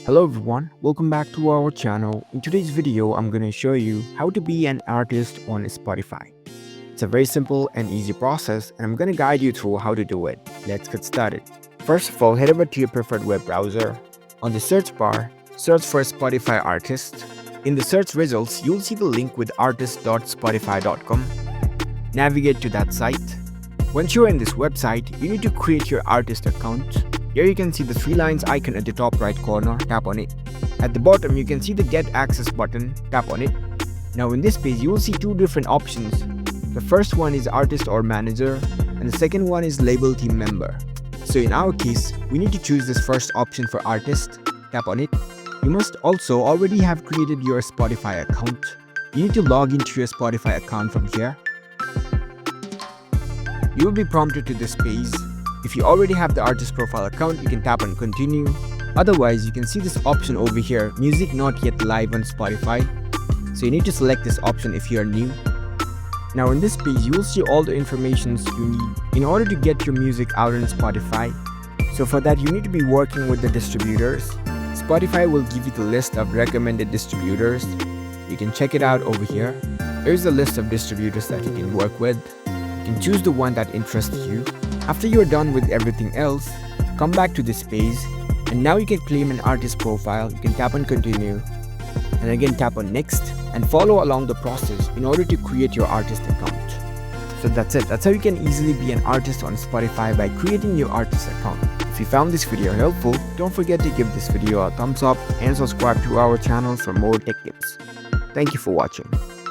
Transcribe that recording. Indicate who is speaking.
Speaker 1: Hello everyone, welcome back to our channel. In today's video, I'm going to show you how to be an artist on Spotify. It's a very simple and easy process and I'm going to guide you through how to do it. Let's get started. First of all, head over to your preferred web browser. On the search bar, search for Spotify artist. In the search results, you'll see the link with artist.spotify.com. Navigate to that site. Once you're in this website, you need to create your artist account. Here you can see the three lines icon at the top right corner, tap on it. At the bottom you can see the get access button, tap on it. Now in this page you will see two different options. The first one is artist or manager and the second one is label team member. So in our case, we need to choose this first option for artist, tap on it. You must also already have created your Spotify account. You need to log into your Spotify account from here. You will be prompted to this page. If you already have the artist profile account, you can tap on continue. Otherwise, you can see this option over here, music not yet live on Spotify. So you need to select this option if you are new. Now in this page, you will see all the information you need in order to get your music out on Spotify. So for that, you need to be working with the distributors. Spotify will give you the list of recommended distributors. You can check it out over here. Here's the list of distributors that you can work with. You can choose the one that interests you. After you are done with everything else, come back to this page and now you can claim an artist profile. You can tap on continue and again tap on next and follow along the process in order to create your artist account. So that's it. That's how you can easily be an artist on Spotify by creating your artist account. If you found this video helpful, don't forget to give this video a thumbs up and subscribe to our channel for more tech tips. Thank you for watching.